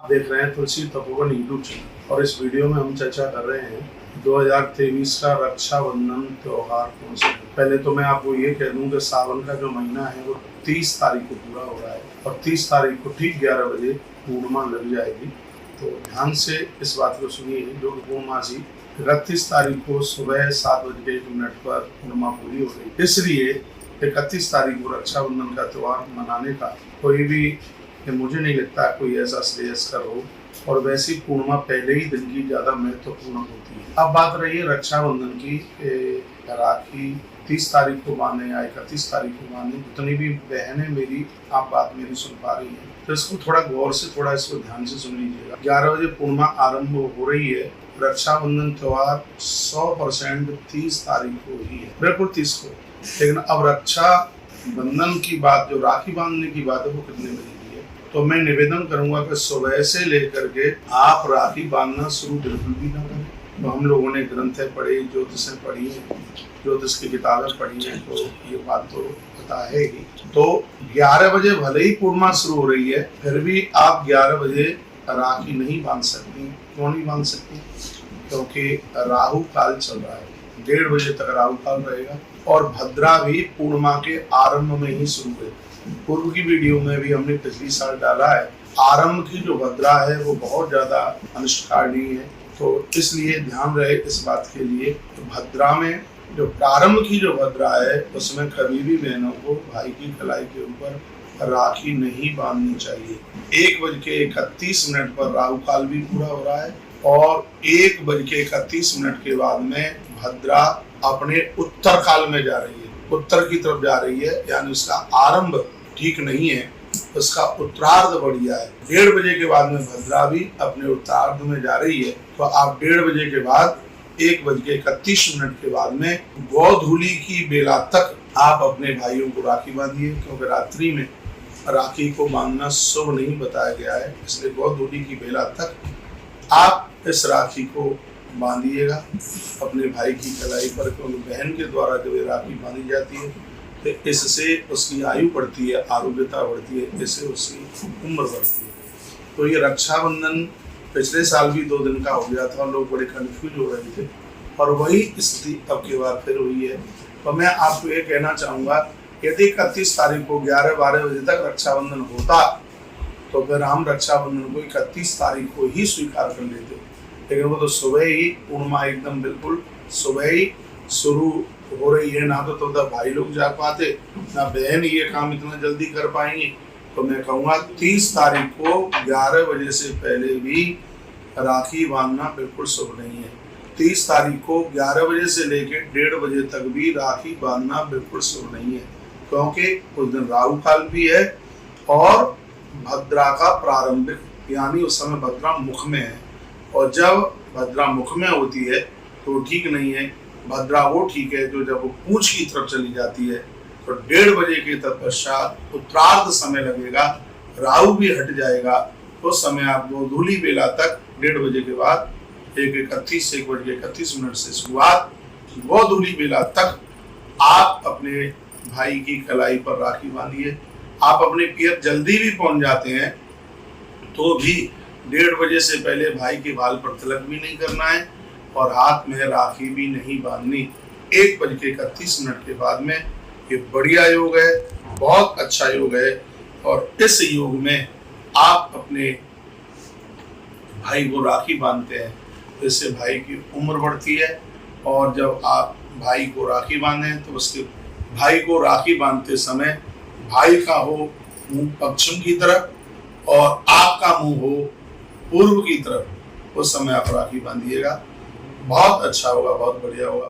देख रहे हैं तुलसी तपोवन यूट्यूब चैनल और इस वीडियो में हम चर्चा कर रहे हैं 2023 का रक्षाबंधन त्योहार कौन सा है। पहले तो मैं आपको ये कह दूं कि सावन का जो महीना है वो 30 तारीख को पूरा हो रहा है और 30 तारीख को ठीक 11 बजे पूर्णिमा लग जाएगी। तो ध्यान से इस बात को सुनिए, जो पूर्णमासी 31 तारीख को सुबह 7:01 पर पूर्णिमा पूरी हो गई। इसलिए 31 तारीख को रक्षाबंधन का त्यौहार मनाने का कोई भी मुझे नहीं लगता कोई ऐसा श्रेयस्कर हो, और वैसी पूर्णिमा पहले ही दिन की ज़्यादा महत्वपूर्ण होती है। अब बात रही है रक्षाबंधन की, राखी 30 तारीख को बांधे या 31 तारीख को बांधे। जितनी भी बहनें मेरी आप बात मेरी सुन पा रही हैं तो इसको थोड़ा गौर से, थोड़ा इसको ध्यान से सुन लीजिएगा। 11 बजे पूर्णिमा आरंभ हो रही है। रक्षाबंधन त्यौहार 100% 30 तारीख को ही है, बिल्कुल 30 को। लेकिन अब रक्षा बंधन की बात, जो राखी बांधने की बात है, वो कितने बजे की है। तो मैं निवेदन करूंगा कि सुबह से लेकर के आप राखी बांधना शुरू बिल्कुल भी ना करें। तो हम लोगों ने ग्रंथें पढ़ी, ज्योतिषें पढ़ी हैं, ज्योतिष की किताबें पढ़ी हैं, तो ये बात तो पता है ही। तो 11 बजे भले ही पूर्णिमा शुरू हो रही है, फिर भी आप 11 बजे राखी नहीं बांध सकती। क्यों नहीं बांध सकती? क्योंकि राहु काल चल रहा है, 1:30 बजे तक राहु काल रहेगा और भद्रा भी पूर्णिमा के आरंभ में ही शुरू है। पूर्व की वीडियो में भी हमने पिछली साल डाला है, आरंभ की जो भद्रा है वो बहुत ज्यादा अनिष्टकारणी है। तो इसलिए ध्यान रहे इस बात के लिए। तो भद्रा में जो प्रारंभ की जो भद्रा है उसमें कभी भी बहनों को भाई की कलाई के ऊपर राखी नहीं बांधनी चाहिए। 1:31 पर राहु काल भी पूरा हो रहा है और 1:31 के बाद में भद्रा अपने उत्तर काल में जा रही है, उत्तर की तरफ जा रही है, यानी उसका आरंभ ठीक नहीं है, उसका उत्तरार्ध बढ़िया है। 1:30 बजे के बाद में भद्रा भी अपने उत्तरार्ध में जा रही है। तो आप 1:30 बजे के बाद 1:31 के बाद में गोधूली की बेला तक आप अपने भाइयों को राखी बांधिए, क्योंकि रात्रि में राखी को बांधना शुभ नहीं बताया गया है। इसलिए गोधूली की बेला तक आप इस राखी को बांधिएगा अपने भाई की कलाई पर, क्योंकि बहन के द्वारा जब ये राखी बांधी जाती है तो इससे उसकी आयु बढ़ती है, आरोग्यता बढ़ती है, इससे उसकी उम्र बढ़ती है। तो ये रक्षाबंधन पिछले साल भी 2 दिन का हो गया था, लोग बड़े कंफ्यूज हो रहे थे और वही स्थिति अब की बार फिर हुई है। तो मैं आपको ये कहना चाहूँगा, यदि 31 तारीख को 11-12 बजे तक रक्षाबंधन होता तो फिर हम रक्षाबंधन को 31 तारीख को ही स्वीकार कर लेते। लेकिन वो तो सुबह ही पूर्णिमा एकदम बिल्कुल सुबह ही शुरू हो रही है, ना तो भाई लोग जा पाते, ना बहन ये काम इतना जल्दी कर पाएंगे। तो मैं कहूँगा 30 तारीख को 11 बजे से पहले भी राखी बांधना बिल्कुल शुभ नहीं है। 30 तारीख को 11 बजे से लेकर 1:30 बजे तक भी राखी बांधना बिल्कुल शुभ नहीं है, क्योंकि उस दिन राहु काल भी है और भद्रा का प्रारंभिक, यानी उस समय भद्रा मुख में है। और जब भद्रा मुख में होती है तो ठीक नहीं है। भद्रा वो ठीक है जो जब वो पूंछ की तरफ चली जाती है तो 1:30 बजे के तत्पश्चात उत्तरार्ध समय लगेगा, राहु भी हट जाएगा। तो समय आप गोधूली बेला तक 1:30 बजे के बाद 1:31 से शुरुआत, गोधूली बेला तक आप अपने भाई की कलाई पर राखी बांधिए। आप अपने पियर जल्दी भी पहुंच जाते हैं तो भी 1:30 बजे से पहले भाई के बाल पर तिलक भी नहीं करना है और हाथ में राखी भी नहीं बांधनी। 1:31 के बाद में ये बढ़िया योग है, बहुत अच्छा योग है। और इस योग में आप अपने भाई को राखी बांधते हैं तो इससे भाई की उम्र बढ़ती है। और जब आप भाई को राखी बांधें तो उसके भाई को राखी बांधते समय भाई का हो मुंह पश्चिम की तरफ और आपका मुंह हो पूर्व की तरफ, उस समय आप राखी बांधिएगा। बहुत अच्छा होगा, बहुत बढ़िया होगा।